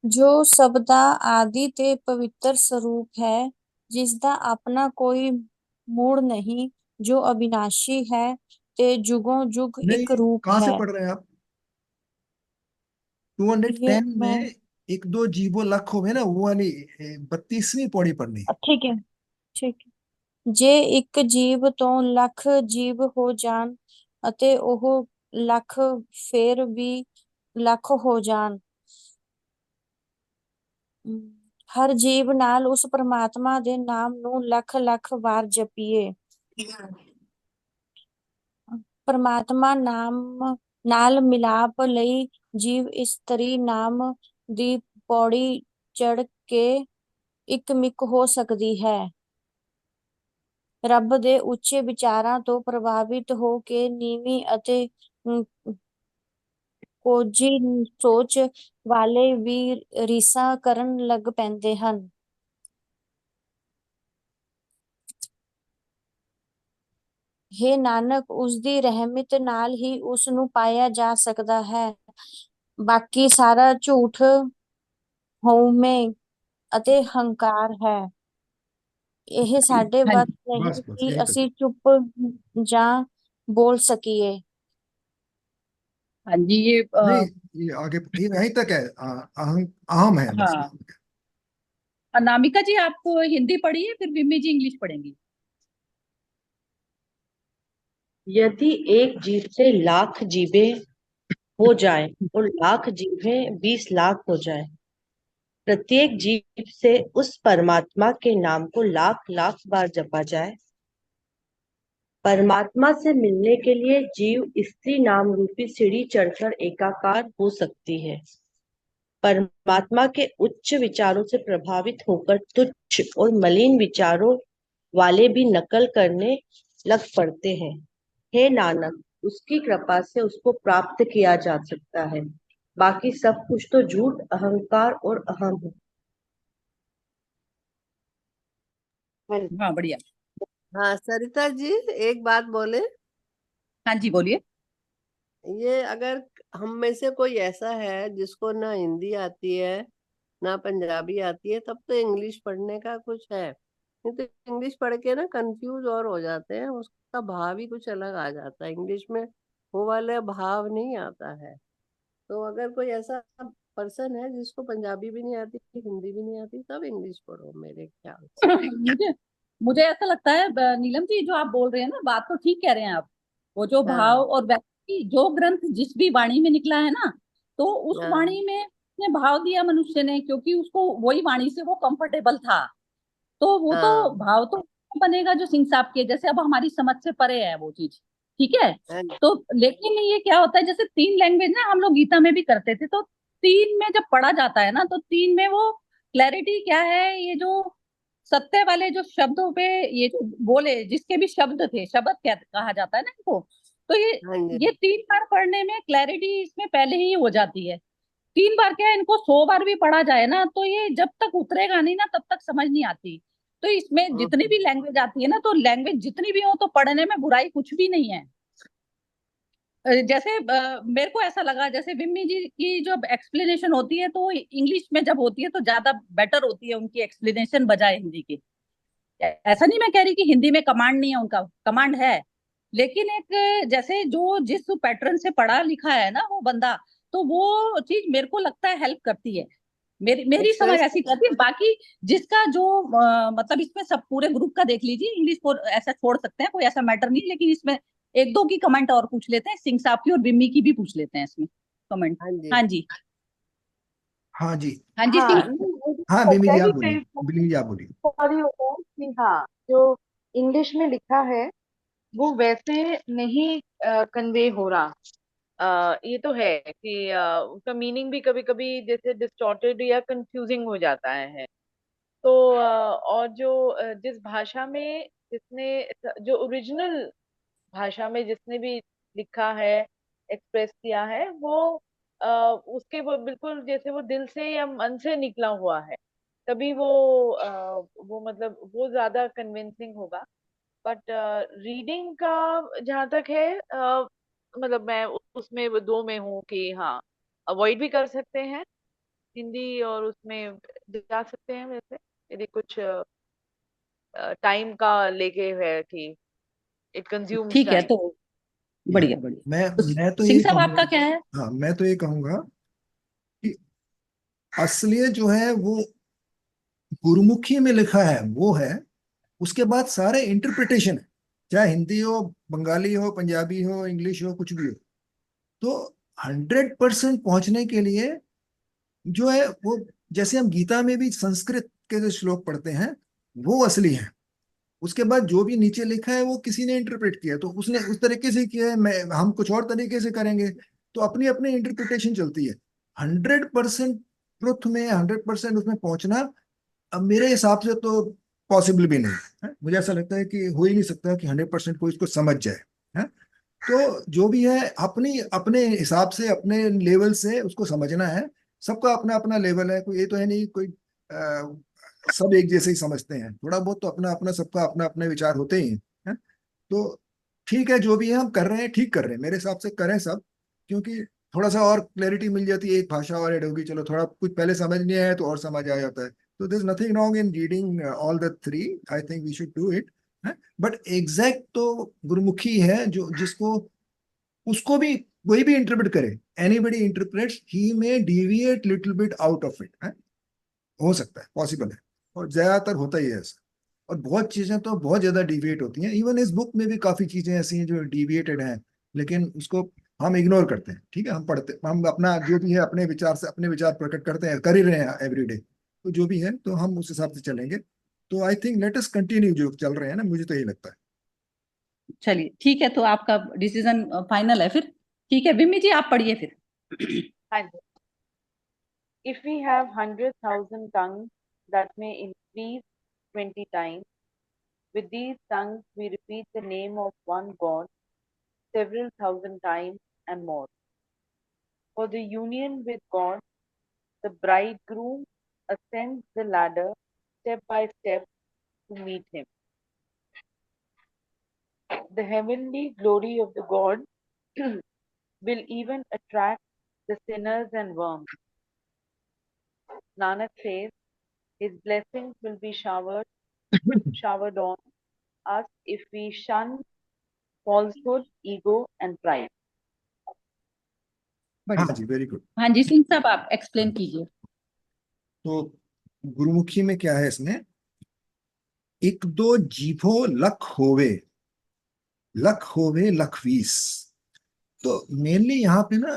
ਜੋ ਸਬਦਾ ਆਦਿ ਤੇ ਪਵਿੱਤਰ ਸਰੂਪ ਹੈ, ਜਿਸ ਦਾ ਆਪਣਾ ਕੋਈ ਮੂੜ ਨਹੀਂ, ਜੋ ਅविनाशी है ਤੇ जुगों जुग एक नहीं, रूप कहाँ से है। पढ़ रहे हैं आप? 210 मैं में एक दो जीवो लख हो में ना, वो वाली 32वीं पौड़ी पढ़नी है। ठीक है, ठीक है। जे ਇੱਕ ਜੀਵ ਤੋਂ ਲੱਖ ਜੀਵ ਹੋ ਜਾਣ ਅਤੇ ਉਹ ਲੱਖ ਫੇਰ ਵੀ ਲੱਖ ਹੋ ਜਾਣ, ਅਮ, ਹਰ ਜੀਵ ਨਾਲ ਉਸ ਪ੍ਰਮਾਤਮਾ ਦੇ ਨਾਮ ਨੂੰ ਲੱਖ ਲੱਖ ਵਾਰ ਜਪੀਏ। ਪ੍ਰਮਾਤਮਾ ਨਾਮ ਨਾਲ ਮਿਲਾਪ ਲਈ ਜੀਵ ਇਸਤਰੀ ਨਾਮ ਦੀ ਪੌੜੀ ਚੜ ਕੇ ਇੱਕ ਮਿੱਕ ਹੋ ਸਕਦੀ ਹੈ। ਰੱਬ ਦੇ ਉੱਚੇ ਵਿਚਾਰਾਂ ਤੋਂ ਪ੍ਰਭਾਵਿਤ ਹੋ ਕੇ ਨੀਵੀਂ ਅਤੇ ਕੋਝੀ ਸੋਚ ਵਾਲੇ ਵੀ ਰੀਸਾਂ ਕਰਨ ਲੱਗ ਪੈਂਦੇ ਹਨ। ਹੇ ਨਾਨਕ, ਉਸ ਦੀ ਰਹਿਮਤ ਨਾਲ ਹੀ ਉਸ ਨੂੰ ਪਾਇਆ ਜਾ ਸਕਦਾ ਹੈ। ਬਾਕੀ ਸਾਰਾ ਝੂਠ, ਹਉਮੈ ਅਤੇ ਹੰਕਾਰ ਹੈ। ਇਹ ਸਾਡੇ हाँ ਵੱਸ जी। ਨਹੀਂ बस बस ਕਿ यही तक। ਅਸੀਂ चुप ਜਾਂ बोल सकिए। हाँ जी, ये नहीं, ये आगे ये यहीं तक है, अहम अहम है बस। हाँ। अनामिका जी, आप हिंदी पढ़िए, फिर विम्मी जी इंग्लिश पढ़ेंगी। यदि एक जीव से लाख जीवें हो जाए और लाख जीवें 20 लाख हो जाए, प्रत्येक जीव से उस परमात्मा के नाम को लाख लाख बार जपा जाए, परमात्मा से मिलने के लिए जीव स्त्री नाम रूपी सीढ़ी चढ़कर एकाकार हो सकती है। परमात्मा के उच्च विचारों से प्रभावित होकर तुच्छ और मलिन विचारों वाले भी नकल करने लग पड़ते हैं। हे नानक, उसकी कृपा से उसको प्राप्त किया जा सकता है, बाकी सब कुछ तो झूठ, अहंकार और अहम है। हाँ, बढ़िया। हाँ सरिता जी, एक बात बोले। हाँ जी, बोलिए। ये अगर हम में से कोई ऐसा है जिसको ना हिंदी आती है ना पंजाबी आती है, तब तो इंग्लिश पढ़ने का कुछ है। नहीं तो इंग्लिश पढ़ के ना कंफ्यूज और हो जाते हैं, उसका भाव ही कुछ अलग आ जाता है। इंग्लिश में वो वाला भाव नहीं आता है। तो अगर कोई ऐसा पर्सन है जिसको पंजाबी भी नहीं आती, हिंदी भी नहीं आती, तब इंग्लिश पढ़ो मेरे ख्याल से। मुझे मुझे ऐसा लगता है, नीलम जी, जो आप बोल रहे हैं ना, बात तो ठीक कह रहे हैं आप। वो जो भाव हाँ और व्यक्ति, जो ग्रंथ जिस भी वाणी में निकला है ना, तो उस हाँ वाणी में ने भाव दिया मनुष्य ने, क्योंकि उसको वही वाणी से वो कंफर्टेबल था। तो वो तो हाँ भाव तो बनेगा जो सिंह साहब के जैसे, अब हमारी समझ से परे है वो चीज। ठीक है। हाँ तो लेकिन ये क्या होता है, जैसे तीन लैंग्वेज ना हम लोग गीता में भी करते थे, तो तीन में जब पढ़ा जाता है ना, तो तीन में वो क्लैरिटी क्या है, ये जो सत्य वाले जो शब्दों पे, ये जो बोले जिसके भी शब्द थे, शब्द क्या कहा जाता है ना इनको, तो हाँ जी। ये 3 बार पढ़ने में क्लैरिटी इसमें पहले ही हो जाती है। 3 बार क्या है, इनको 100 बार भी पढ़ा जाए ना, तो ये जब तक उतरेगा नहीं ना, तब तक समझ नहीं आती। तो इसमें जितनी हम्म, भी लैंग्वेज आती है ना, तो लैंग्वेज जितनी भी हो, तो पढ़ने में बुराई कुछ भी नहीं है। जैसे मेरे को ऐसा लगा, जैसे विम्मी जी की जो एक्सप्लेनेशन होती है, तो इंग्लिश में जब होती है तो ज्यादा बेटर होती है उनकी एक्सप्लेनेशन बजाय हिंदी की। ऐसा नहीं मैं कह रही कि हिंदी में कमांड नहीं है, उनका कमांड है। लेकिन एक जैसे जो जिस पैटर्न से पढ़ा लिखा है ना वो बंदा, तो वो चीज मेरे को लगता है हेल्प करती है। मेरी मेरी समझ एक्सप्रेस। ऐसी करती है। बाकी जिसका जो मतलब इसमें सब पूरे ग्रुप का देख लीजिए, इंग्लिश को ऐसा छोड़ सकते हैं, कोई ऐसा मैटर नहीं, लेकिन इसमें एक दो की कमेंट और पूछ लेते हैं, सिंह साहब की और बिम्मी की भी पूछ लेते हैं इसमें कमेंट। हाँ जी। हाँ जी। हाँ जी। हाँ जी, हाँ सिंह। नहीं, मुझे हाँ लगता बिमली जी है आप कि बोलिए, कई बिमली जी आप बोलिए। बार ये होता है कि हाँ, जो इंग्लिश में लिखा है वो वैसे नहीं कन्वे हो रहा। ये तो है कि उसका मीनिंग भी कभी कभी जैसे डिस्टॉर्टेड या कंफ्यूजिंग हो जाता है। तो और जो जिस भाषा में जिसने जो ओरिजिनल भाषा में जिसने भी लिखा है, एक्सप्रेस किया है, वो उसके वो बिल्कुल जैसे वो दिल से या मन से निकला हुआ है, तभी वो मतलब वो ज्यादा कन्विंसिंग होगा। बट रीडिंग का जहाँ तक है, मतलब मैं उसमें वो दो में हूँ कि हाँ, अवॉइड भी कर सकते हैं हिंदी और उसमें जा सकते हैं वैसे, यदि कुछ टाइम का लेके है कि इट कंज्यूम्स ठीक है, टाइम। तो या बढ़िया बढ़िया। मैं तो मैं तो सिंह ये साहब कहूंगा। आपका क्या है? हाँ, मैं तो ये कहूंगा कि असलियत जो है वो गुरुमुखी में लिखा है वो है, उसके बाद सारे इंटरप्रिटेशन है, चाहे हिंदी हो, बंगाली हो, पंजाबी हो, इंग्लिश हो, कुछ भी हो। तो 100% पहुंचने के लिए जो है वो, जैसे हम गीता में भी संस्कृत के जो श्लोक पढ़ते हैं वो असली है। उसके बाद जो भी नीचे लिखा है वो किसी ने इंटरप्रेट किया, तो उसने उस तरीके से किया है, मैं हम कुछ और तरीके से करेंगे, तो अपनी अपनी इंटरप्रिटेशन चलती है। 100% ट्रुथ में, 100% उसमें पहुंचना अब मेरे हिसाब से तो पॉसिबल भी नहीं है। मुझे ऐसा लगता है कि हो ही नहीं सकता कि 100% कोई इसको समझ जाए। है? तो जो भी है अपनी अपने हिसाब से, अपने लेवल से उसको समझना है। सबका अपना अपना लेवल है, कोई ये तो है नहीं कोई सब एक जैसे ही समझते हैं, थोड़ा बहुत तो अपना अपना, सबका अपना अपने विचार होते ही हैं। है? तो ठीक है, जो भी है हम कर रहे हैं, ठीक कर रहे हैं मेरे हिसाब से, करें सब। क्योंकि थोड़ा सा और क्लैरिटी मिल जाती है, एक भाषा और ऐड होगी, चलो थोड़ा कुछ पहले समझ नहीं आया तो और समझ आ जाता है। तो there is nothing wrong in reading all the three, I think we should do it. But exact तो गुरुमुखी है, जो जिसको उसको भी कोई भी इंटरप्रेट करे, anybody interprets, he may deviate little bit out of it. हो सकता है, पॉसिबल है, और ज्यादातर होता ही है ऐसा। और बहुत चीजें तो बहुत ज्यादा डिविएट होती हैं, इवन इस बुक में भी काफी चीजें ऐसी हैं जो डिविएटेड हैं, लेकिन उसको हम इग्नोर करते हैं। ठीक है, हम पढ़ते, हम अपना जो भी है अपने विचार से अपने विचार प्रकट करते हैं, कर ही रहे हैं एवरीडे, तो जो भी है तो हम उस हिसाब से चलेंगे। तो I think let us continue जो चल रहे हैं ना, मुझे तो यही लगता है। चलिए ठीक है, तो आपका डिसीजन फाइनल है फिर। ठीक है विम्मी जी, आप पढ़िए फिर। हाँ जी। If we have 100,000 tongues that may increase 20 times, with these tongues we repeat the name of one God several thousand times and more. For the union with God, the bridegroom ascends the ladder step by step to meet him. The heavenly glory of the God will even attract the sinners and worms. Nanak says his blessings will be showered on us if we shun falsehood, ego, and pride. हाँ बढ़िया। जी, very good. हाँ जी, सिंह साहब आप explain कीजिए। तो गुरुमुखी में क्या है इसमें, एक दो जीभो लख होवे, लख होवे लखवीस। तो मेनली यहाँ पे ना,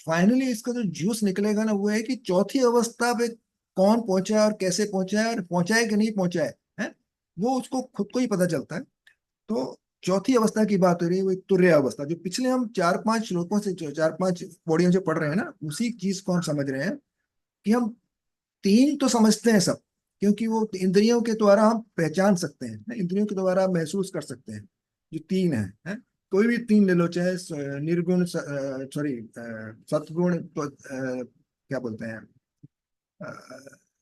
फाइनली इसका जो जूस निकलेगा ना वो है कि चौथी अवस्था पे कौन पहुंचा है और कैसे पहुंचा है और पहुंचा है कि नहीं पहुंचा है? वो उसको खुद को ही पता चलता है। तो चौथी अवस्था की बात हो रही है, वो तुर्य अवस्था, जो पिछले हम 4-5 श्लोकों से, जो 4-5 पौड़ियों से पढ़ रहे हैं ना, उसी चीज को हम समझ रहे हैं कि हम तीन तो समझते हैं सब, क्योंकि वो इंद्रियों के द्वारा हम पहचान सकते हैं, इंद्रियों के द्वारा महसूस कर सकते हैं जो तीन है? कोई भी तीन ले लो, चाहे निर्गुण, सॉरी सतगुण, तो क्या बोलते हैं, अ,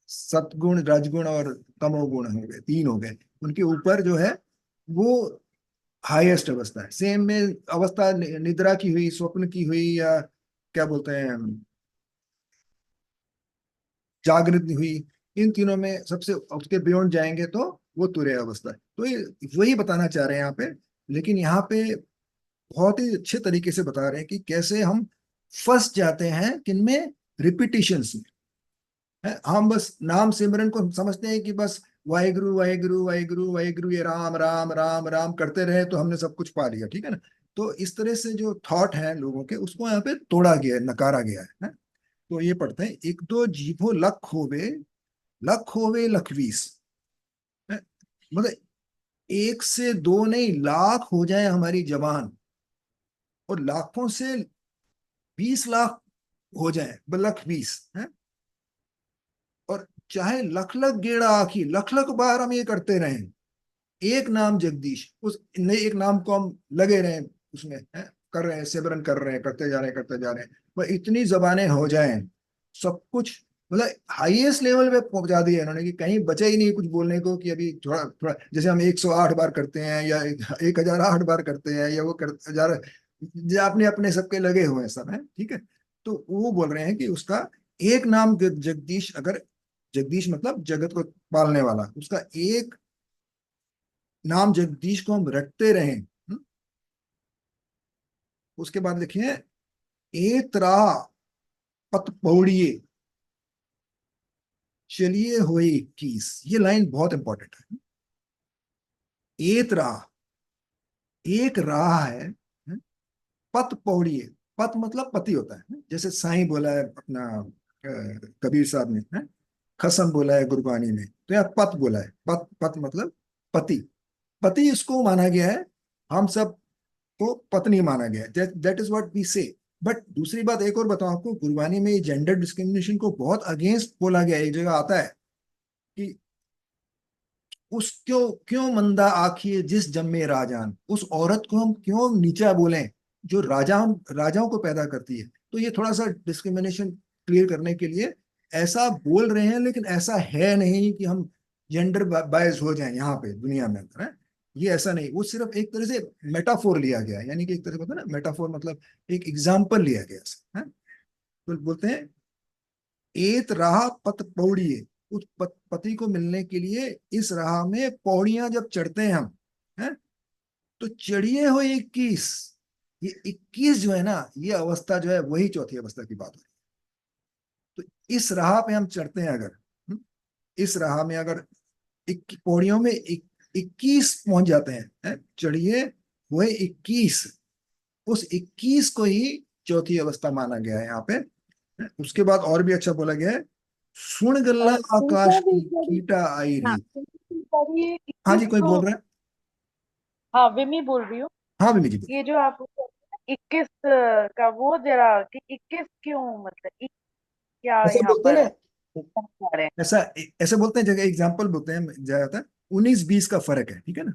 सतगुण, रजगुण और तमोगुण हो गए, तीन हो गए। उनके ऊपर जो है वो हाईएस्ट अवस्था है। सेम में अवस्था निद्रा की हुई, स्वप्न की हुई, या क्या बोलते हैं जागृत हुई, इन तीनों में सबसे उसके बियॉन्ड जाएंगे तो वो तुरय अवस्था है। तो ये वही बताना चाह रहे हैं यहाँ पे। लेकिन यहाँ पे बहुत ही अच्छे तरीके से बता रहे हैं कि कैसे हम फंस जाते हैं किनमें, रिपीटिशंस में। हम बस नाम सिमरन को समझते हैं कि बस वाहेगुरु वाहेगुरु वाहेगुरु वाहेगुरु, ये राम राम राम राम करते रहे तो हमने सब कुछ पा लिया, ठीक है ना। तो इस तरह से जो थॉट है लोगों के, उसको यहाँ पे तोड़ा गया है, नकारा गया है? तो ये पढ़ते हैं, एक दो जीभो लख होवे, लख होवे लखवीस। है? मतलब एक से दो नहीं, लाख हो जाए हमारी जबान, और लाखों से 20 लाख हो जाए, लख 20 है। और चाहे लख लख गेड़ा आखी, लख लख बार हम ये करते रहें, एक नाम जगदीश, उस नए एक नाम को हम लगे रहें उसमें, कर रहे हैं, सिमरन कर रहे हैं, करते जा रहे हैं, करते जा रहे हैं, वह इतनी जबानें हो जाएं, सब कुछ मतलब हाईएस्ट लेवल पे पहुंचा दिया इन्होंने कि कहीं बचा ही नहीं कुछ बोलने को, कि अभी थोड़ा थोड़ा, जैसे हम 108 बार करते हैं या 1008 बार करते हैं, या वो कर हजार, जो अपने अपने सबके लगे हुए हैं सब, है ठीक है। तो वो बोल रहे हैं कि उसका एक नाम जगदीश, अगर जगदीश मतलब जगत को पालने वाला, उसका एक नाम जगदीश को हम रखते रहें। उसके बाद लिखिए एक राह पत पौड़िए चलिए होए 21। ये लाइन बहुत इंपॉर्टेंट है। एक राह, एक राह है, पत पौड़िए। पत मतलब पति होता है, जैसे साईं बोला है अपना कबीर साहब ने, है? खसम बोला है गुरबानी में, तो यहाँ पत बोला है। पत पत मतलब पति। पति इसको माना गया है, हम सब को पत्नी माना गया है। दैट इज व्हाट वी से। बट दूसरी बात एक और बताऊं आपको, गुरबानी में जेंडर डिस्क्रिमिनेशन को बहुत अगेंस्ट बोला गया है। एक जगह आता है कि उस क्यों क्यों मंदा आखिए जिस जम्मे राजान, उस औरत को हम क्यों नीचा बोलें जो राजाओं को पैदा करती है। तो ये थोड़ा सा डिस्क्रिमिनेशन क्लियर करने के लिए ऐसा बोल रहे हैं, लेकिन ऐसा है नहीं कि हम जेंडर बायस हो जाएं यहाँ पे दुनिया में अंदर, है। ये ऐसा नहीं, वो सिर्फ एक तरह से मेटाफोर लिया गया है, यानी कि एक तरह से होता है ना मेटाफोर, मतलब एक एग्जाम्पल लिया गया है। तो बोलते हैं एक राह पत पौड़िए, उस पति को मिलने के लिए इस राह में पौड़ियां जब चढ़ते हैं हम, हैं, तो चढ़िए हो 21। ये 21 जो है ना, ये अवस्था जो है वही चौथी अवस्था की बात हो रही है। तो इस राह पे हम चढ़ते हैं अगर, इस राह में अगर पौड़ियों में 21 पहुंच जाते हैं, चढ़िए हुए 21, उस 21 को ही चौथी अवस्था माना गया है यहाँ पे। उसके बाद और भी अच्छा बोला गया है, सुन गल्ला सुनता आकाश भी की सर। कीटा आई हाँ, री। पर ये हाँ 21 जी, कोई को, बोल रहा है? हाँ विमी बोल रही हूँ। हाँ बिमी जी। ये जो आप 21 का वो जरा कि 21 क्यों, मतलब क्या ऐसा यहाँ बोलते हैं पर ना, बता रहे हैं? ऐसा ऐसे बोलते हैं, जगह एग्जाम्पल बोलते हैं ज्यादातर, 19-20 का फर्क है, ठीक है ना।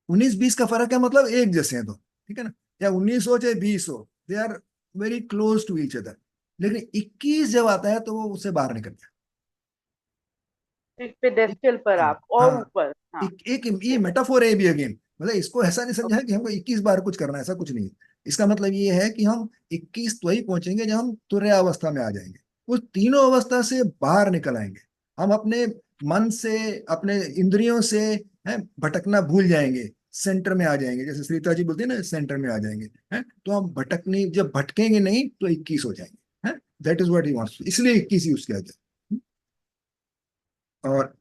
19-20 का फर्क है मतलब एक जैसे हैं तो, ठीक है ना। या 19 हो चाहे 20 हो, they are very close to each other. लेकिन 21 जब आता है तो वो उससे बाहर निकल गया। एक पेडेस्टल पर हाँ आप और हाँ, ऊपर, हाँ। एक ये मेटाफोर है भी अगेन, मतलब इसको ऐसा नहीं समझा है कि हमको 21 बार कुछ करना है, ऐसा कुछ नहीं है। इसका मतलब ये है कि हम 21 तो ही पहुंचेंगे जब हम तुरैया अवस्था में आ जाएंगे, उस तीनों अवस्था से बाहर निकल आएंगे। हम अपने मन से, अपने इंद्रियों से, है, भटकना भूल जाएंगे, सेंटर में आ जाएंगे, जैसे सरिता जी बोलती है ना, सेंटर में आ जाएंगे। है, तो हम भटकने, जब भटकेंगे नहीं तो 21 हो जाएंगे। है, that is what he wants, इसलिए 21 यूज किया जाए। और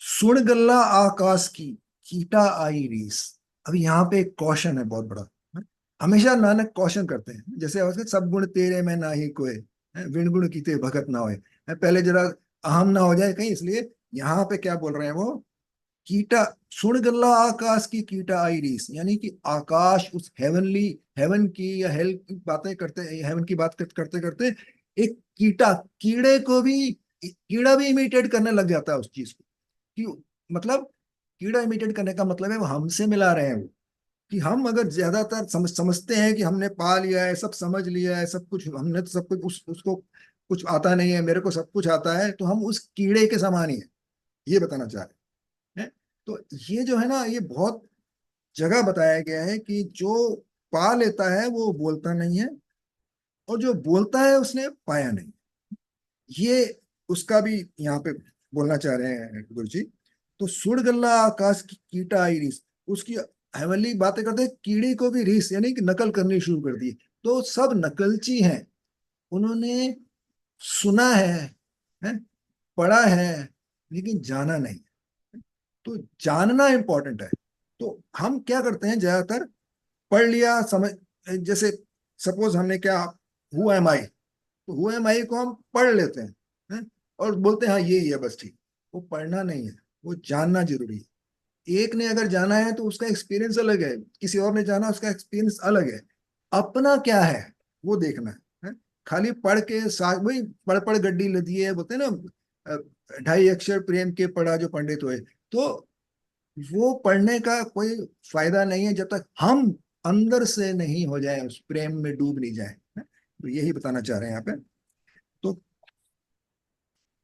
सुन गल्ला आकाश की कीटा आई रीस। अब यहाँ पे एक कौशन है बहुत बड़ा, है? हमेशा नानक कौशन करते हैं, जैसे उसके सब गुण तेरे में ना ही कोई, विण गुण कीते भगत ना होए, पहले जरा अहम ना हो जाए कहीं, इसलिए यहाँ पे क्या बोल रहे हैं वो, कीटा, सुन गल्ला आकाश की कीटा आई रीस, यानी कि आकाश उस हेवनली, हेवन की या हेल की बातें करते, हेवन की बात करते करते एक कीटा, कीड़े को भी, कीड़ा भी इमिटेट करने लग जाता है उस चीज को। कि मतलब कीड़ा इमिटेट करने का मतलब है वो हमसे मिला रहे हैं वो, कि हम अगर ज्यादातर समझते हैं कि हमने पा लिया है, सब समझ लिया है, सब कुछ हमने, तो सब कुछ उसको कुछ आता नहीं है, मेरे को सब कुछ आता है, तो हम उस कीड़े के समान ही है, ये बताना चाह रहे हैं। तो ये जो है ना, ये बहुत जगह बताया गया है कि जो पा लेता है वो बोलता नहीं है, और जो बोलता है उसने पाया नहीं। ये उसका भी यहाँ पे बोलना चाह रहे हैं गुरु जी। तो सुर गल्ला आकाश की कीटा आई रीस, उसकी हेवनली बातें करते हैं, कीड़ी को भी रीस, यानी कि नकल करनी शुरू कर दी। तो सब नकलची हैं, उन्होंने सुना है, पढ़ा है, लेकिन जाना नहीं। तो जानना इंपॉर्टेंट है। तो हम क्या करते हैं ज्यादातर, पढ़ लिया, समझ, जैसे सपोज हमने क्या, हु एम आई, तो हु एम आई को हम पढ़ लेते हैं, और बोलते हैं हाँ यही है बस, ठीक। वो पढ़ना नहीं है, वो जानना जरूरी है। एक ने अगर जाना है तो उसका एक्सपीरियंस अलग है, किसी और ने जाना उसका एक्सपीरियंस अलग है। अपना क्या है वो देखना है। खाली पढ़ के साथ वही पढ़ पढ़ गड्डी लदी है, बोलते हैं ना, 2.5 अक्षर प्रेम के पढ़ा जो पंडित हुए। तो वो पढ़ने का कोई फायदा नहीं है जब तक हम अंदर से नहीं हो जाए, उस प्रेम में डूब नहीं जाए। तो यही बताना चाह रहे हैं यहाँ पे। तो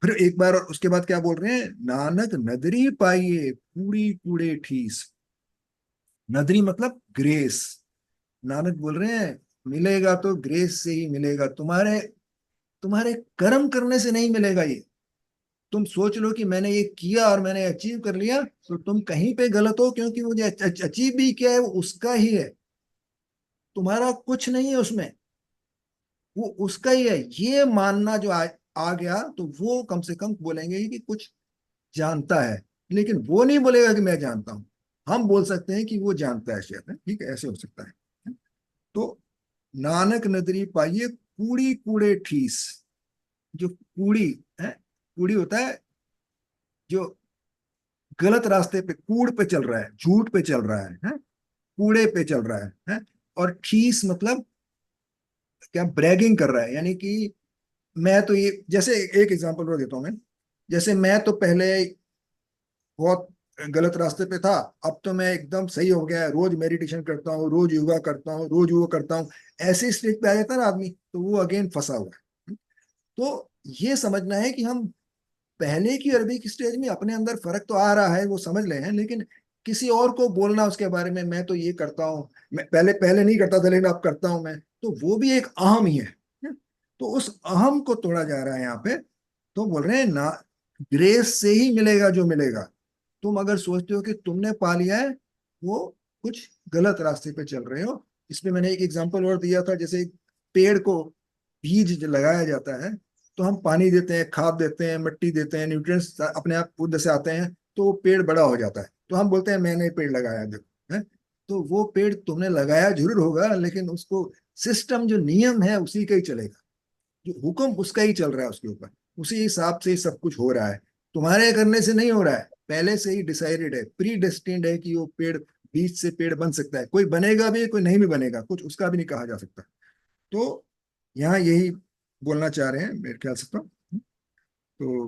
फिर एक बार, और उसके बाद क्या बोल रहे हैं, नानक नदरी पाइए कूड़ी कूड़े ठीस। नदरी मतलब ग्रेस। नानक बोल रहे हैं मिलेगा तो ग्रेस से ही मिलेगा, तुम्हारे तुम्हारे कर्म करने से नहीं मिलेगा ये। तुम सोच लो कि मैंने ये किया और मैंने अचीव कर लिया, तो तुम कहीं पे गलत हो, क्योंकि मुझे अचीव भी किया है वो उसका ही है, तुम्हारा कुछ नहीं है उसमें, वो उसका ही है। ये मानना जो आ गया, तो वो कम से कम बोलेंगे कि कुछ जानता है। लेकिन वो नहीं बोलेगा कि मैं जानता हूं। हम बोल सकते हैं कि वो जानता है शायद, है, ठीक है, ऐसे हो सकता है। तो नानक नदरी पाइए कूड़ी कूड़े ठीस। जो कूड़ी है, कूड़ी होता है जो गलत रास्ते पे, कूड़ पे चल रहा है, झूठ पे चल रहा है, कूड़े पे चल रहा है। और ठीस मतलब क्या, ब्रैगिंग कर रहा है, यानी कि मैं तो ये, जैसे एक एग्जांपल और देता हूँ मैं। जैसे मैं तो पहले बहुत गलत रास्ते पे था, अब तो मैं एकदम सही हो गया है, रोज मेडिटेशन करता हूँ, रोज योगा करता हूँ, रोज वो करता हूँ। ऐसे स्टेज पे आ जाता है ना आदमी, तो वो अगेन फंसा हुआ है। तो ये समझना है कि हम पहले की अरबी की स्टेज में अपने अंदर फर्क तो आ रहा है, वो समझ ले हैं, लेकिन किसी और को बोलना उसके बारे में, मैं तो ये करता हूँ, मैं पहले पहले नहीं करता था लेकिन अब करता हूँ मैं, तो वो भी एक अहम ही है। तो उस अहम को तोड़ा जा रहा है यहाँ पे। तो बोल रहे हैं ना, ग्रेस से ही मिलेगा जो मिलेगा। तुम अगर सोचते हो कि तुमने पा लिया है, वो कुछ गलत रास्ते पे चल रहे हो। इसमें मैंने एक एग्जांपल और दिया था, जैसे पेड़ को बीज जो लगाया जाता है, तो हम पानी देते हैं, खाद देते हैं, मिट्टी देते हैं, न्यूट्रिएंट्स अपने आप खुद से आते हैं, तो वो पेड़ बड़ा हो जाता है, तो हम बोलते हैं मैंने पेड़ लगाया, देखो है। तो वो पेड़ तुमने लगाया जरूर होगा, लेकिन उसको सिस्टम जो नियम है उसी का ही चलेगा, जो हुक्म उसका ही चल रहा है उसके ऊपर, उसी हिसाब से ही सब कुछ हो रहा है। तुम्हारे करने से नहीं हो रहा है, पहले से ही डिसाइडेड है, प्री डेस्टिन्ड है कि वो पेड़, बीज से पेड़ बन सकता है, कोई बनेगा भी कोई नहीं भी बनेगा, कुछ उसका भी नहीं कहा जा सकता। तो यहाँ यही बोलना चाह रहे हैं मेरे ख्याल से। तो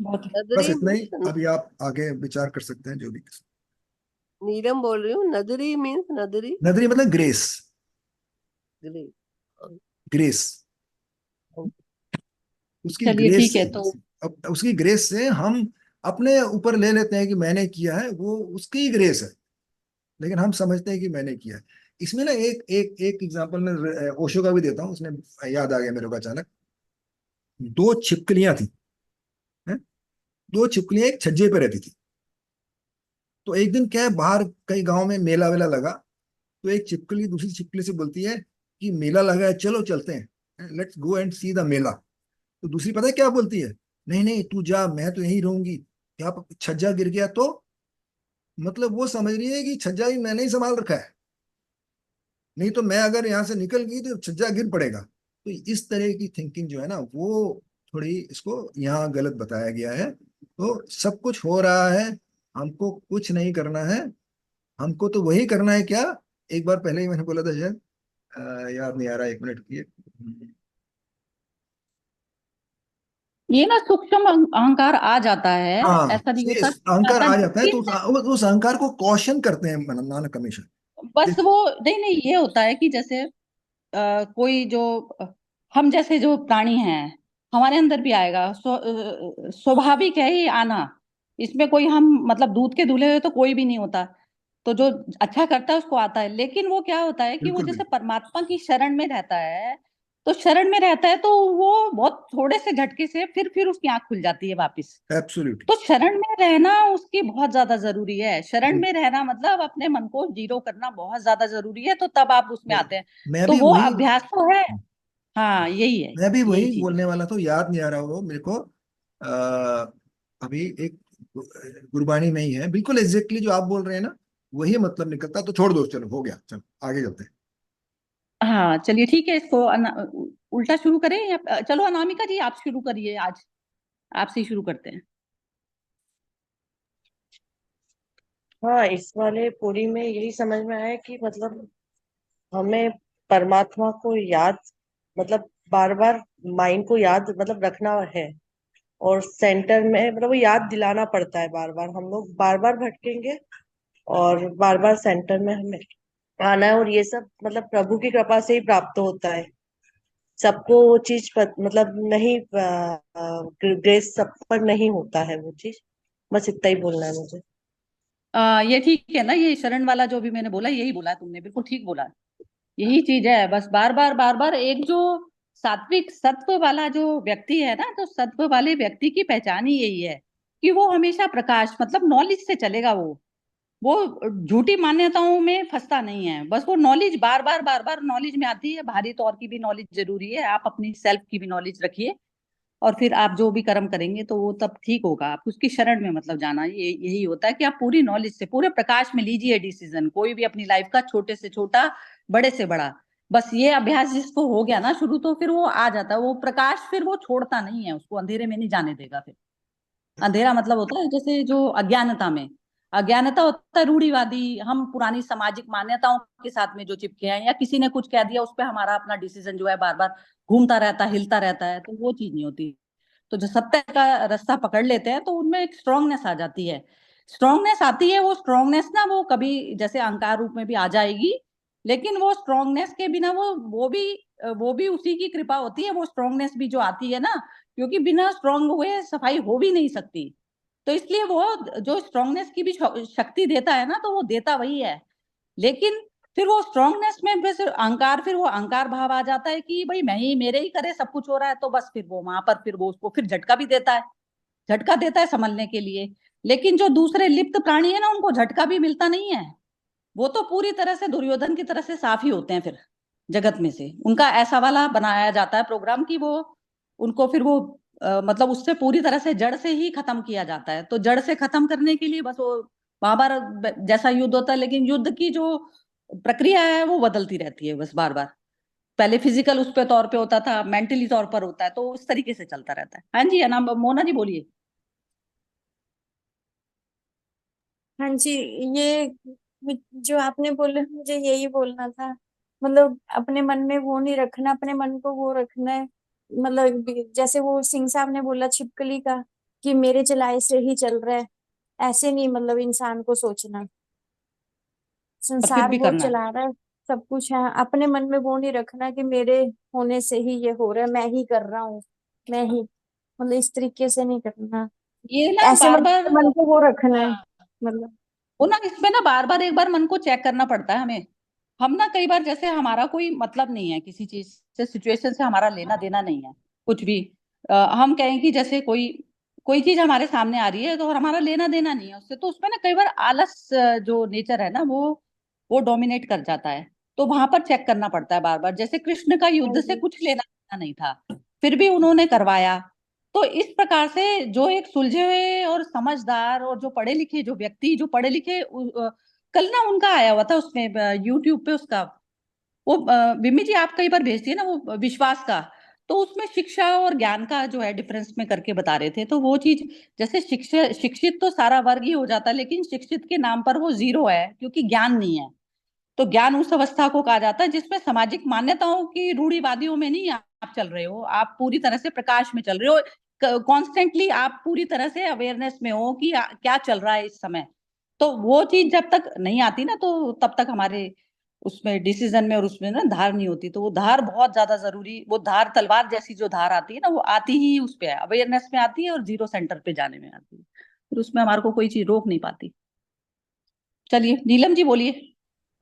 बहुत बस नदरी इतना ही, मीन्स, अभी आप आगे विचार कर सकते हैं जो भी। नीलम बोल रही हूँ, नदरी मीन्स नदरी। नदरी मतलब ग्रेस, ग्रे। ग्रेस, उसकी चलिए ग्रेस ठीक है से, तो अब उसकी ग्रेस से हम अपने ऊपर ले लेते हैं कि मैंने किया है, वो उसकी ग्रेस है, लेकिन हम समझते हैं कि मैंने किया है। इसमें ना एक एक एक एग्जांपल में ओशो का भी देता हूँ, उसने याद आ गया मेरे को अचानक। दो छिपकलियां थी, हैं? दो छिपकलियां एक छज्जे पे रहती थी। तो एक दिन क्या है, बाहर कहीं गांव में मेला वेला लगा, तो एक छिपकली दूसरी छिपकली से बोलती है कि मेला लगा है, चलो चलते हैं, let's go and see the mela. तो दूसरी पता है क्या बोलती है, नहीं नहीं तू जा, मैं तो यहीं रहूंगी, क्या छज्जा गिर गया तो। मतलब वो समझ रही है कि छज्जा ही मैंने ही संभाल रखा है, नहीं तो मैं अगर यहाँ से निकल गई तो छज्जा गिर पड़ेगा। तो इस तरह की थिंकिंग जो है ना, वो थोड़ी इसको यहाँ गलत बताया गया है। तो सब कुछ हो रहा है, हमको कुछ नहीं करना है। हमको तो वही करना है क्या, एक बार पहले ही मैंने बोला था शायद, याद नहीं आ रहा, एक मिनट की। ये ना सूक्ष्म अहंकार आ जाता है, हाँ, ऐसा नहीं ये होता अहंकार आता आ जाता है, तो लेकिन उस अहंकार को कौशन करते हैं नानक हमेशा। बस वो नहीं नहीं ये होता है कि जैसे कोई जो हम जैसे जो प्राणी हैं हमारे अंदर भी आएगा, स्वाभाविक है ये आना। इसमें कोई हम मतलब दूध के धुले हुए तो कोई भी नहीं होता, तो जो अच्छा करता है उसको आता है। लेकिन वो क्या होता है कि वो बिल्कुल जैसे बिल्कुल, परमात्मा की शरण में रहता है, तो शरण में रहता है तो वो बहुत थोड़े से झटके से फिर उसकी आंख खुल जाती है वापिस। एब्सोल्युटली। तो शरण में रहना उसकी बहुत ज्यादा जरूरी है। शरण में रहना मतलब अपने मन को जीरो करना बहुत ज्यादा जरूरी है, तो तब आप उसमें आते हैं। मैं तो भी वो वही अभ्यास तो है। हाँ यही है, मैं भी यही वही चीज है। बोलने वाला था, याद नहीं आ रहा वो मेरे को। अभी एक गुरबानी में ही है, बिल्कुल एग्जैक्टली जो आप बोल रहे हैं ना, वही मतलब निकलता। तो छोड़ दो, चलो हो गया, चलो आगे चलते हैं। हाँ चलिए ठीक है, इसको उल्टा शुरू करें या चलो अनामिका जी आप शुरू करिए आज, आपसे ही शुरू करते हैं। हाँ, इस वाले पूरी में यही समझ में आया कि मतलब हमें परमात्मा को याद, मतलब बार बार माइंड को याद मतलब रखना है, और सेंटर में मतलब वो याद दिलाना पड़ता है बार बार। हम लोग बार बार भटकेंगे और बार बार सेंटर में हमें आना है, और ये सब मतलब प्रभु की कृपा से ही प्राप्त होता है। सबको वो चीज मतलब नहीं, ग्रेस सब पर नहीं होता है वो चीज। बस इतना ही बोलना है मुझे। ये ठीक है ना, ये शरण वाला जो भी मैंने बोला यही बोला है तुमने, बिल्कुल ठीक बोला। यही चीज है, बस बार बार एक जो सात्विक सत्व वाला जो व्यक्ति है ना, तो सत्व वाले व्यक्ति की पहचान ही यही है कि वो हमेशा प्रकाश मतलब नॉलेज से चलेगा। वो झूठी मान्यताओं में फंसता नहीं है। बस वो नॉलेज बार बार नॉलेज में आती है। बाहरी तौर की भी नॉलेज जरूरी है, आप अपनी सेल्फ की भी नॉलेज रखिए, और फिर आप जो भी कर्म करेंगे तो वो तब ठीक होगा। आप उसकी शरण में मतलब जाना, ये यही होता है कि आप पूरी नॉलेज से पूरे प्रकाश में लीजिए डिसीजन, कोई भी अपनी लाइफ का, छोटे से छोटा, बड़े से बड़ा। बस ये अभ्यास जिसको हो गया ना शुरू, तो फिर वो आ जाता है वो प्रकाश, फिर वो छोड़ता नहीं है, उसको अंधेरे में नहीं जाने देगा। फिर अंधेरा मतलब होता है जैसे जो अज्ञानता में, अज्ञानता होता है रूढ़िवादी, हम पुरानी सामाजिक मान्यताओं के साथ में जो चिपके हैं, या किसी ने कुछ कह दिया उस पर हमारा अपना डिसीजन जो है बार बार घूमता रहता है, हिलता रहता है, तो वो चीज नहीं होती। तो जो सत्य का रास्ता पकड़ लेते हैं तो उनमें एक स्ट्रांगनेस आ जाती है। स्ट्रांगनेस आती है, वो स्ट्रांगनेस ना वो कभी जैसे अहंकार रूप में भी आ जाएगी, लेकिन वो स्ट्रांगनेस के बिना वो भी उसी की कृपा होती है। वो स्ट्रांगनेस भी जो आती है ना, क्योंकि बिना स्ट्रांग हुए सफाई हो भी नहीं सकती। तो इसलिए वो जो स्ट्रांगनेस की भी शक्ति देता है ना, तो वो देता वही है। लेकिन फिर वो स्ट्रांगनेस में बस अहंकार, फिर वो अहंकार भाव आ जाता है कि भाई मैं ही, मेरे ही करे सब कुछ हो रहा है, तो बस फिर वो वहां पर फिर वो उसको फिर झटका भी देता है, झटका देता है संभलने के लिए। लेकिन जो दूसरे लिप्त प्राणी है ना, उनको झटका भी मिलता नहीं है। वो तो पूरी तरह से दुर्योधन की तरह से साफ ही होते हैं फिर जगत में से। उनका ऐसा वाला बनाया जाता है प्रोग्राम कि वो उनको फिर वो मतलब उससे पूरी तरह से जड़ से ही खत्म किया जाता है। तो जड़ से खत्म करने के लिए बस वो बार बार जैसा युद्ध होता है, लेकिन युद्ध की जो प्रक्रिया है वो बदलती रहती है बस बार बार। पहले फिजिकल उस पे तौर पे होता था, मेंटली तौर पर होता है, तो उस तरीके से चलता रहता है। हाँ जी, है ना मोना जी, बोलिए। हाँ जी, ये जो आपने बोला मुझे यही बोलना था। मतलब अपने मन में वो नहीं रखना, अपने मन को वो रखना है। मतलब जैसे वो सिंह साहब ने बोला छिपकली का, कि मेरे चलाए से ही चल रहा है। ऐसे नहीं मतलब इंसान को सोचना, और फिर संसार भी वो करना है। चला रहा है, सब कुछ है। अपने मन में वो नहीं रखना कि मेरे होने से ही ये हो रहा है, मैं ही कर रहा हूँ, मैं ही, मतलब इस तरीके से नहीं करना। ये ना ऐसे बार मतलब बार, मन को वो रखना है, हाँ, मतलब। वो ना इसमें ना बार बार एक बार मन को चेक करना पड़ता है हमें। हम ना कई बार, जैसे हमारा कोई मतलब नहीं है किसी चीज से, सिचुएशन से हमारा लेना देना नहीं है कुछ भी। हम कहें कि जैसे कोई कोई चीज हमारे सामने आ रही है तो हमारा लेना देना नहीं है उससे, तो उसमें ना कई बार आलस जो नेचर है ना, वो डोमिनेट कर जाता है। तो वहां पर चेक करना पड़ता है बार बार। जैसे कृष्ण का हाँ युद्ध से जी। कुछ लेना देना नहीं था, फिर भी उन्होंने करवाया। तो इस प्रकार से जो एक सुलझे हुए और समझदार और जो पढ़े लिखे, जो व्यक्ति जो पढ़े लिखे कल ना उनका आया हुआ था उसमें यूट्यूब पे उसका, वो विमी जी आप कई बार भेजती है ना वो विश्वास का। तो उसमें शिक्षा और ज्ञान का जो है डिफरेंस में करके बता रहे थे। तो वो चीज, जैसे शिक्षा शिक्षित तो सारा वर्ग ही हो जाता है, लेकिन शिक्षित के नाम पर वो जीरो है क्योंकि ज्ञान नहीं है। तो ज्ञान उस अवस्था को कहा जाता है जिसमें सामाजिक मान्यताओं की रूढ़िवादियों में नहीं आप चल रहे हो, आप पूरी तरह से प्रकाश में चल रहे हो। कॉन्स्टेंटली आप पूरी तरह से अवेयरनेस में हो कि क्या चल रहा है इस समय। तो वो चीज जब तक नहीं आती ना, तो तब तक हमारे उसमें डिसीजन में और उसमें ना धार नहीं होती। तो वो धार बहुत ज्यादा जरूरी, वो धार तलवार जैसी जो धार आती है ना, वो आती ही उस पे है, अवेयरनेस में आती है और जीरो सेंटर पे जाने में आती है। फिर उसमें हमारे को कोई चीज रोक नहीं पाती। चलिए नीलम जी बोलिए।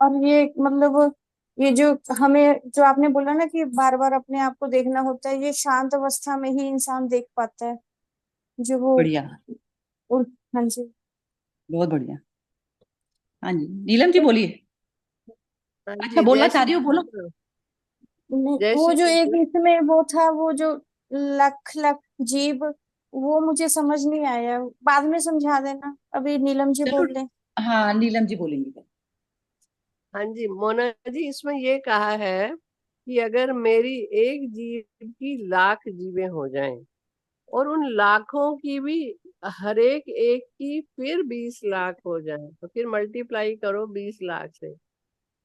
और ये मतलब ये जो हमें जो आपने बोला ना कि बार बार अपने आप को देखना होता है, ये शांत अवस्था में ही इंसान देख पाता है, जो वो बढ़िया, उर, हाँ जी। बहुत बढ़िया। हाँ जी, नीलम जी बोलिए। हाँ अच्छा, जी, बोलना जय चाह श्री रही हो, बोलो। कृष्ण। जय वो श्री जो एक कृष्ण। इसमें वो था, वो जो लख लख जीव, वो मुझे समझ नहीं आया, बाद में समझा देना, अभी नीलम जी चलो, बोल रहे। हाँ नीलम जी बोलेंगे। हाँ जी, मोना जी, इसमें ये कहा है कि अगर मेरी एक जीव की लाख जीवें हो जाएं और उन लाखों की भी हर एक एक की फिर 20 लाख हो जाए, तो फिर मल्टीप्लाई करो 20 लाख से,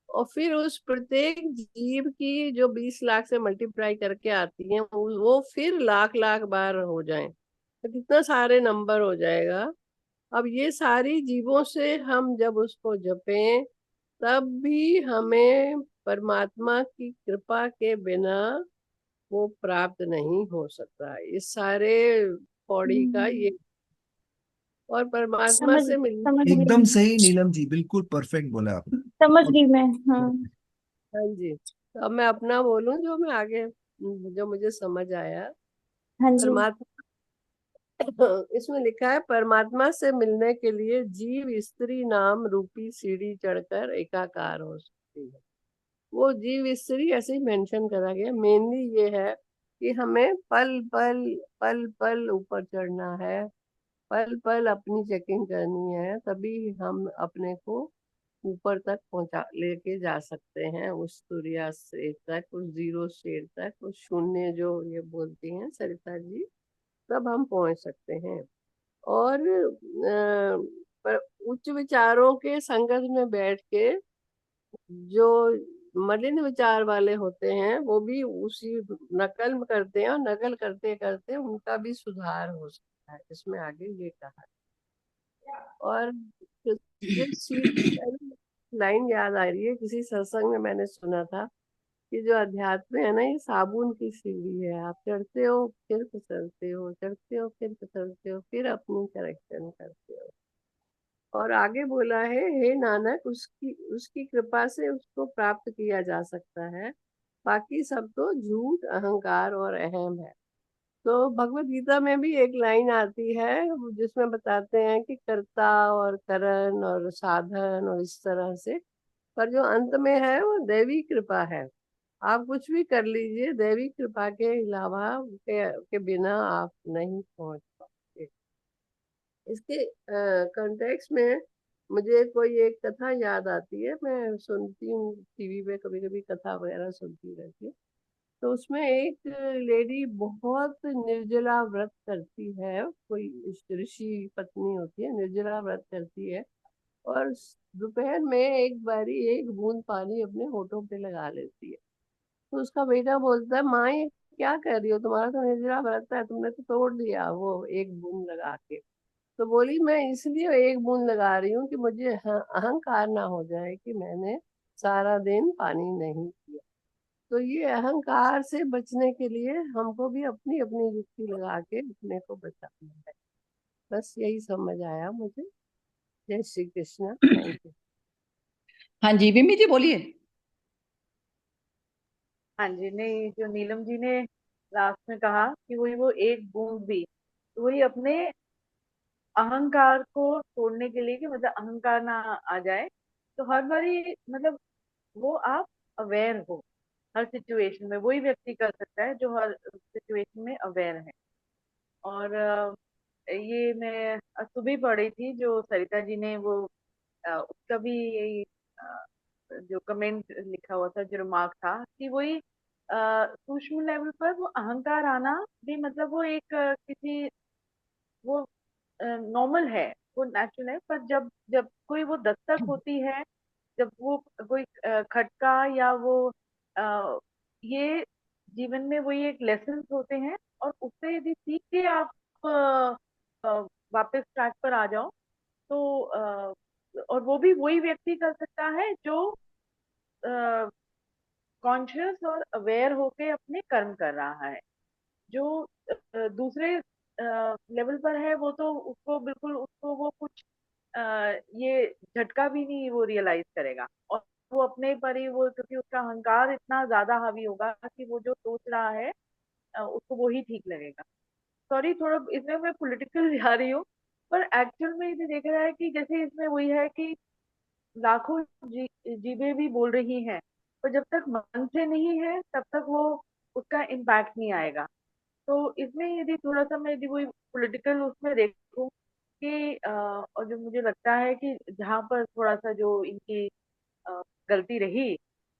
और फिर उस प्रत्येक जीव की जो 20 लाख से मल्टीप्लाई करके आती है वो फिर लाख लाख बार हो जाए, तो कितना सारे नंबर हो जाएगा। अब ये सारी जीवों से हम जब उसको जपें, तब भी हमें परमात्मा की कृपा के बिना वो प्राप्त नहीं हो सकता। इस सारे पौड़ी का हम्म, ये, और परमात्मा समझ से समझ मिलने। एकदम गई, सही नीलम जी, बिल्कुल परफेक्ट बोला आपने। समझ और गई मैं। हाँ। हाँ जी, तो अब मैं अपना बोलूं जो मैं आगे जो मुझे समझ आया, हाँ जी। परमात्मा इसमें लिखा है, परमात्मा से मिलने के लिए जीव स्त्री नाम रूपी सीढ़ी चढ़कर एकाकार हो सकती है। वो जीव स्त्री ऐसे ही मेंशन करा गया। मेनली ये है कि हमें पल पल पल पल ऊपर चढ़ना है, पल पल अपनी चेकिंग करनी है, तभी हम अपने को ऊपर तक पहुंचा लेके जा सकते हैं, उस सूर्यास्त से तक, उस जीरो स्टेट तक, उस शून्य जो ये बोलती हैं सरिता जी, तब हम पहुंच सकते हैं। और पर उच्च विचारों के संगत में बैठ के जो मलिन विचार वाले होते हैं वो भी उसी नकल करते हैं, और नकल करते करते उनका भी सुधार हो सकता है, इसमें आगे ये कहा है। और ये सीढ़ी लाइन याद आ रही है, किसी सत्संग में मैंने सुना था कि जो अध्यात्म है ना, ये साबुन की सीढ़ी है। आप चढ़ते हो फिर फिसलते हो, चढ़ते हो फिर फिसलते हो, फिर अपनी करेक्शन करते हो। और आगे बोला है, हे नानक, उसकी उसकी कृपा से उसको प्राप्त किया जा सकता है, बाकी सब तो झूठ, अहंकार और अहम है। तो भगवत गीता में भी एक लाइन आती है जिसमें बताते हैं कि कर्ता और करण और साधन और इस तरह से, पर जो अंत में है वो दैवी कृपा है। आप कुछ भी कर लीजिए, दैवी कृपा के अलावा के बिना आप नहीं पहुंच पाते। इसके कॉन्टेक्स्ट में मुझे कोई एक कथा याद आती है, मैं सुनती हूँ टीवी पे, कभी कभी कथा वगैरह सुनती रहती है। तो उसमें एक लेडी बहुत निर्जला व्रत करती है, कोई ऋषि पत्नी होती है, निर्जला व्रत करती है, और दोपहर में एक बारी एक बूंद पानी अपने होठों पे लगा लेती है। तो उसका बेटा बोलता है, माँ ये क्या कर रही हो, तुम्हारा तो निर्जला व्रत है, तुमने तो तोड़ दिया वो एक बूंद लगा के। तो बोली, मैं इसलिए एक बूंद लगा रही हूँ कि मुझे अहंकार ना हो जाए कि मैंने सारा दिन पानी नहीं पिया। तो ये अहंकार से बचने के लिए हमको भी अपनी अपनी युक्ति लगा के अपने को बचाना है। बस यही समझ आया मुझे। जय श्री कृष्ण, थैंक यू। हाँ जी, विमी जी बोलिए। हाँ जी, नहीं, जो नीलम जी ने लास्ट में कहा कि वही वो एक बूंद भी, वही अपने अहंकार को तोड़ने के लिए, कि मतलब अहंकार ना आ जाए। तो हर बारी मतलब वो आप अवेयर हो हर सिचुएशन में, वही व्यक्ति कर सकता है जो हर सिचुएशन में अवेयर है। और ये मैं सुबह पढ़ी थी जो सरिता जी ने वो उसका भी यही जो कमेंट लिखा हुआ था, जो रिमार्क था कि वही सूक्ष्म लेवल पर वो अहंकार आना भी, मतलब वो एक किसी वो नॉर्मल है, वो नेचुरल है। पर जब जब कोई वो दस्तक होती है, जब वो कोई खटका या वो अ, ये जीवन में वही एक लेसन होते हैं, और उससे यदि सीख के आप वापस ट्रैक पर आ जाओ, तो और वो भी वही व्यक्ति कर सकता है जो कॉन्शियस और अवेयर होके अपने कर्म कर रहा है। जो दूसरे लेवल पर है, वो तो उसको बिल्कुल, उसको वो कुछ अ, ये झटका भी नहीं वो रियलाइज करेगा, और वो अपने पर ही वो, क्योंकि उसका अहंकार इतना ज्यादा हावी होगा कि वो जो सोच रहा है उसको वो ही ठीक लगेगा। सॉरी, थोड़ा इसमें मैं पॉलिटिकल जा रही हूँ, पर एक्चुअल में ये देखा जाए कि जैसे इसमें वही है कि लाखों जीभें भी बोल रही हैं, पर जब तक मन से नहीं है तब तक वो उसका इम्पैक्ट नहीं आएगा। तो इसमें यदि थोड़ा सा मैं यदि वही पॉलिटिकल उसमें देखूं कि और जो मुझे लगता है कि जहाँ पर थोड़ा सा जो इनकी गलती रही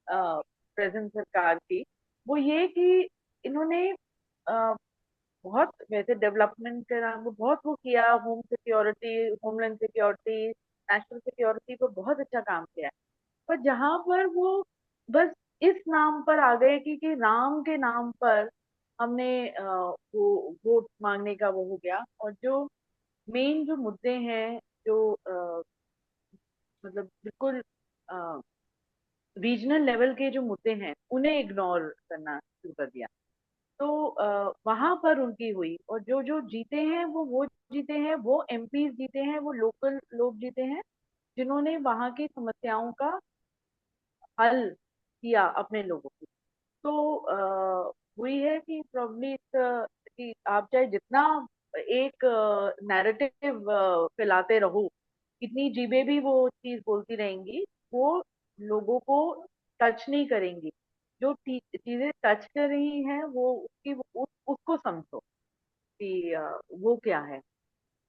प्रेजेंट सरकार की, वो ये कि इन्होंने बहुत वैसे डेवलपमेंट के नाम पे बहुत वो किया, home security, homeland security, national security को बहुत अच्छा काम किया है। पर जहां पर वो बस इस नाम पर आ गए कि राम के नाम पर हमने वो वोट मांगने का वो हो गया, और जो मेन जो मुद्दे हैं, जो मतलब बिल्कुल रीजनल लेवल के जो मुद्दे हैं, उन्हें इग्नोर करना शुरू कर दिया। तो वहां पर उनकी हुई, और जो जो जीते हैं वो जीते हैं, वो एमपीज जीते हैं, वो लोकल लोग जीते हैं, जिन्होंने वहां की समस्याओं का हल किया अपने लोगों की। तो वही है कि प्रॉब्ली कि आप चाहे जितना एक नैरेटिव फैलाते रहो, कितनी जीबें भी वो चीज बोलती रहेंगी, वो लोगों को टच नहीं करेंगी। जो चीजें टच कर रही हैं वो उसको समझो कि वो क्या है।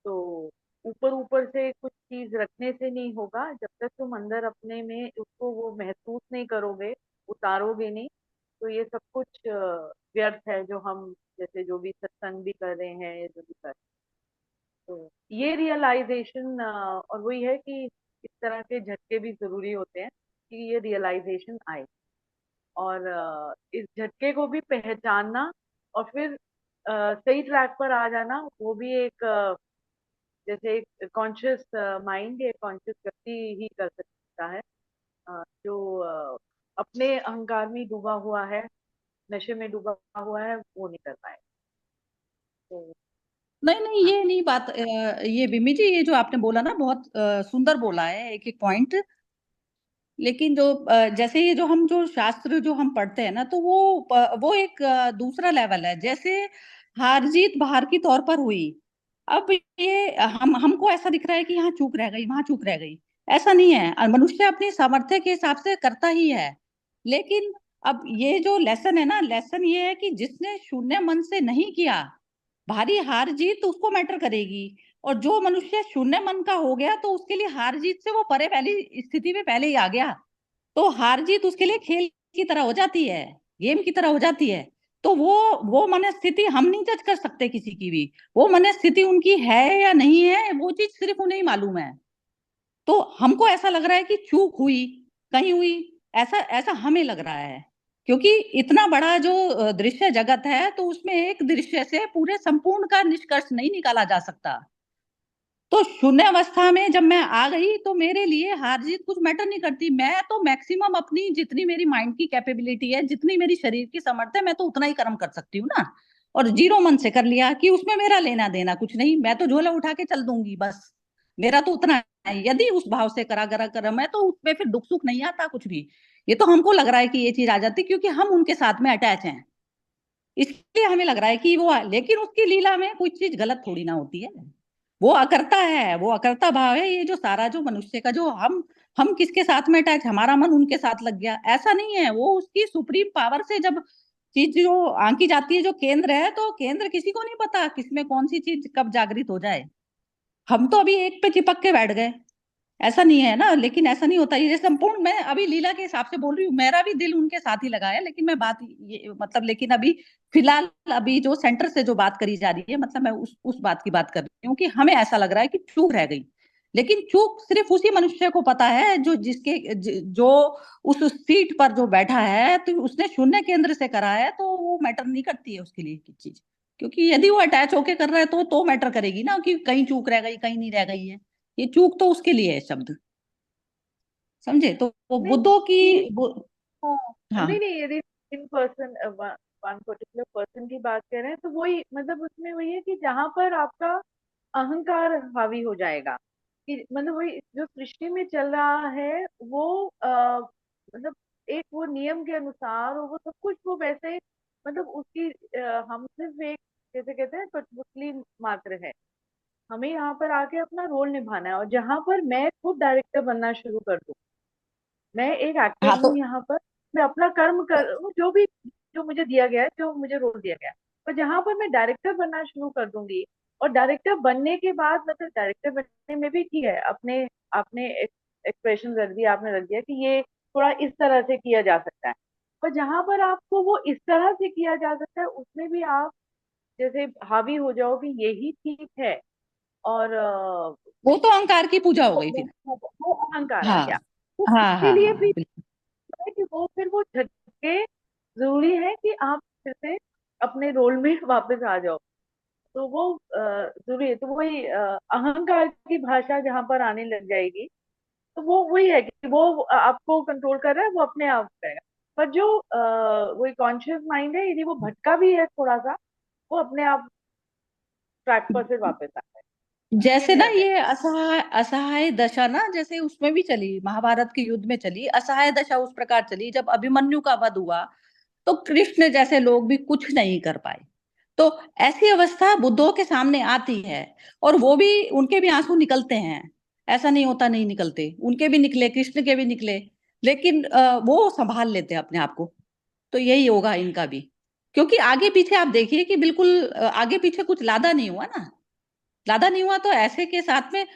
तो ऊपर ऊपर से कुछ चीज रखने से नहीं होगा, जब तक तुम अंदर अपने में उसको वो महसूस नहीं करोगे, उतारोगे नहीं, तो ये सब कुछ व्यर्थ है जो हम जैसे जो भी सत्संग भी कर रहे हैं, ये जो भी कर रहे हैं। तो ये रियलाइजेशन, और वही है कि इस तरह के झटके भी जरूरी होते हैं कि ये रियलाइजेशन आए, और इस झटके को भी पहचानना, और फिर सही ट्रैक पर आ जाना, वो भी एक जैसे एक कॉन्शियस माइंड या कॉन्शियस व्यक्ति ही कर सकता है, जो अपने अहंकार में डूबा हुआ है, नशे में डूबा हुआ है, वो नहीं कर पाए। तो नहीं नहीं, हाँ। ये नहीं बात, ये बिम्मी जी, ये जो आपने बोला ना, बहुत सुंदर बोला है, एक एक पॉइंट। लेकिन जो जैसे ये जो हम जो शास्त्र जो हम पढ़ते हैं ना, तो वो एक दूसरा लेवल है। जैसे हार जीत बाहर की तौर पर हुई, अब ये हम हमको ऐसा दिख रहा है कि यहाँ चूक रह गई, वहां चूक रह गई। ऐसा नहीं है, मनुष्य अपनी सामर्थ्य के हिसाब से करता ही है। लेकिन अब ये जो लेसन है ना, लेसन ये है कि जिसने शून्य मन से नहीं किया, भारी हार जीत उसको मैटर करेगी। और जो मनुष्य शून्य मन का हो गया, तो उसके लिए हार जीत से वो परे पहली स्थिति में पहले ही आ गया। तो हार जीत उसके लिए खेल की तरह हो जाती है, गेम की तरह हो जाती है। तो वो मनस्थिति हम नहीं जज कर सकते किसी की भी। वो मनस्थिति उनकी है या नहीं है, वो चीज सिर्फ उन्हें ही मालूम है। तो हमको ऐसा लग रहा है कि चूक हुई, कहीं हुई, ऐसा ऐसा हमें लग रहा है। क्योंकि इतना बड़ा जो दृश्य जगत है, तो उसमें एक दृश्य से पूरे संपूर्ण का निष्कर्ष नहीं निकाला जा सकता। तो शून्य अवस्था में जब मैं आ गई, तो मेरे लिए हार जीत कुछ मैटर नहीं करती। मैं तो मैक्सिमम अपनी जितनी मेरी माइंड की कैपेबिलिटी है, जितनी मेरी शरीर की समर्थ है, मैं तो उतना ही कर्म कर सकती हूँ ना। और जीरो मन से कर लिया कि उसमें मेरा लेना देना कुछ नहीं, मैं तो झोला उठा के चल दूंगी बस। मेरा तो उतना है, यदि उस भाव से करा करा कर्म है, तो उसमें फिर दुख सुख नहीं आता कुछ भी। ये तो हमको लग रहा है कि ये चीज आ जाती, क्योंकि हम उनके साथ में अटैच हैं, इसलिए हमें लग रहा है कि वो। लेकिन उसकी लीला में कोई चीज गलत थोड़ी ना होती है। वो अकर्ता है, वो अकर्ता भाव है। ये जो सारा जो मनुष्य का जो हम किसके साथ में अटैच, हमारा मन उनके साथ लग गया, ऐसा नहीं है। वो उसकी सुप्रीम पावर से जब चीज जो आंकी जाती है, जो केंद्र है, तो केंद्र किसी को नहीं पता किसमें कौन सी चीज कब जागृत हो जाए। हम तो अभी एक पे चिपक के बैठ गए, ऐसा नहीं है ना। लेकिन ऐसा नहीं होता, ये संपूर्ण, मैं अभी लीला के हिसाब से बोल रही हूँ, मेरा भी दिल उनके साथ ही लगा है। लेकिन मैं बात ये मतलब, लेकिन अभी फिलहाल अभी जो सेंटर से जो बात करी जा रही है, मतलब मैं उस बात की बात कर रही हूँ कि हमें ऐसा लग रहा है कि चूक रह गई। लेकिन चूक सिर्फ उसी मनुष्य को पता है जो जो उस सीट पर जो बैठा है, तो उसने शून्य केंद्र से करा है, तो वो मैटर नहीं करती है उसके लिए की चीज। क्योंकि यदि वो अटैच होके कर रहा है, तो मैटर करेगी ना, कि कहीं चूक रह गई, कहीं नहीं रह गई है। ये चूक तो उसके लिए है शब्द, समझे? तो वो नहीं बुद्धों की हाँ, हाँ नहीं नहीं, यदि in person one particular person की बात कर रहे हैं, तो वही मतलब उसमें वही है कि जहां पर आपका अहंकार हावी हो जाएगा, कि मतलब वही जो सृष्टि में चल रहा है, वो मतलब एक वो नियम के अनुसार, और वो सब कुछ वो वैसे, मतलब उसकी हम सिर्फ एक, जैसे कहते हैं, कठपुतली मात्र है। हमें यहाँ पर आके अपना रोल निभाना है, और जहां पर मैं खुद डायरेक्टर बनना शुरू कर दूं, मैं एक एक्टर हाँ। तो हूँ यहाँ पर, मैं अपना कर्म कर जो भी, जो मुझे दिया गया है, जो मुझे रोल दिया गया है, पर जहां पर मैं डायरेक्टर बनना शुरू कर दूंगी, और डायरेक्टर बनने के बाद, मतलब डायरेक्टर बनने में भी ठीक है, अपने आपने एक्सप्रेशन रख दिया, आपने रख दिया कि ये थोड़ा इस तरह से किया जा सकता है, पर जहां पर आपको वो इस तरह से किया जा सकता है, उसमें भी आप जैसे हावी हो जाओ कि यही ठीक है, और वो तो अहंकार की पूजा हो गई फिर। वो अहंकार आ हाँ गया। तो हाँ उसके हाँ लिए हाँ, भी बिल्कुल। है कि वो फिर वो झटके जरूरी है कि आप फिर से अपने रोल में वापस आ जाओ। तो वो जरूरी है। तो वही अहंकार की भाषा जहां पर आने लग जाएगी, तो वो वही है कि वो आपको कंट्रोल कर रहा है, वो अपने आप करेगा। पर जो वही कॉन्शियस माइंड है, यदि वो भटका भी है थोड़ा सा, वो अपने आप ट्रैक पर फिर वापस आता है। ये जैसे ना नियम है। ये असहाय असहाय दशा ना, जैसे उसमें भी चली, महाभारत के युद्ध में चली असहाय दशा, उस प्रकार चली जब अभिमन्यु का वध हुआ। तो कृष्ण जैसे लोग भी कुछ नहीं कर पाए। तो ऐसी अवस्था बुद्धों के सामने आती है, और वो भी, उनके भी आंसू निकलते हैं, ऐसा नहीं होता नहीं निकलते, उनके भी निकले, कृष्ण के भी निकले, लेकिन वो संभाल लेते हैं अपने आप को। तो यही होगा इनका भी, क्योंकि आगे पीछे आप देखिए कि बिल्कुल आगे पीछे कुछ लादा नहीं हुआ ना, लादा नहीं हुआ, तो ऐसे के साथ में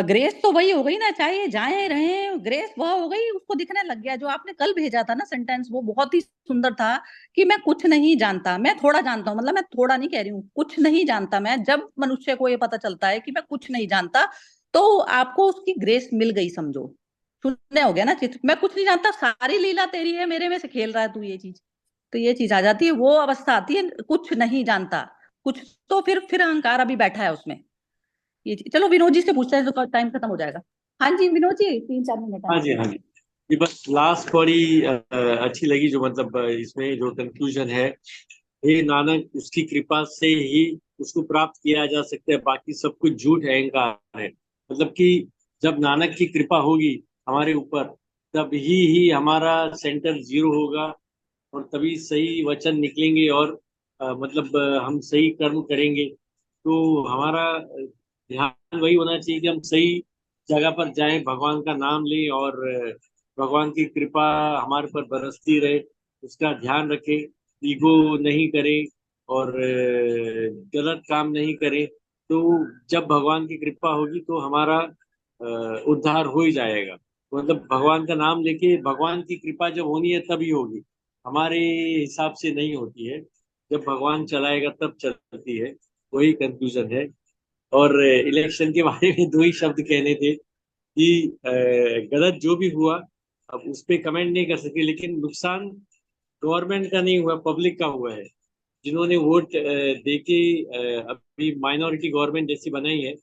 ग्रेस तो वही हो गई ना, चाहे जाए रहे, ग्रेस वह हो गई, उसको दिखने लग गया। जो आपने कल भेजा था ना सेंटेंस, वो बहुत ही सुंदर था कि मैं कुछ नहीं जानता, मैं थोड़ा जानता हूँ, मतलब मैं थोड़ा नहीं कह रही हूँ, कुछ नहीं जानता मैं। जब मनुष्य को ये पता चलता है कि मैं कुछ नहीं जानता, तो आपको उसकी ग्रेस मिल गई, समझो, शून्य हो गया ना चित्र, मैं कुछ नहीं जानता, सारी लीला तेरी है, मेरे में से खेल रहा है तू, ये चीज, तो ये चीज आ जाती है, वो अवस्था आती है, कुछ नहीं जानता कुछ, तो फिर अहंकार अभी बैठा है उसमें। चलो विनोद जी से पूछते हैं, तो टाइम खत्म हो जाएगा। हाँ जी विनोद जी, 3-4 मिनट है। हाँ जी, हाँ जी। ये बस लास्ट बड़ी अच्छी लगी, जो मतलब इसमें जो कंक्लूजन है, हे नानक, उसकी कृपा से ही उसको प्राप्त किया जा सकता है, बाकी सब कुछ झूठ है, अहंकार है। मतलब कि जब नानक की कृपा होगी हमारे ऊपर, तब ही हमारा सेंटर जीरो होगा, और तभी सही वचन निकलेंगे, और मतलब हम सही कर्म करेंगे। तो हमारा ध्यान वही होना चाहिए कि हम सही जगह पर जाएं, भगवान का नाम लें, और भगवान की कृपा हमारे पर बरसती रहे, उसका ध्यान रखें, ईगो नहीं करें, और गलत काम नहीं करें। तो जब भगवान की कृपा होगी तो हमारा उद्धार हो ही जाएगा। मतलब भगवान का नाम लेके भगवान की कृपा जब होनी है तभी होगी, हमारे हिसाब से नहीं होती है। जब भगवान चलाएगा तब चलती है, वही कंक्लूजन है। और इलेक्शन के बारे में दो ही शब्द कहने थे कि गलत जो भी हुआ, अब उस पर कमेंट नहीं कर सके, लेकिन नुकसान गवर्नमेंट का नहीं हुआ, पब्लिक का हुआ है। जिन्होंने वोट देके अभी माइनॉरिटी गवर्नमेंट जैसी बनाई है,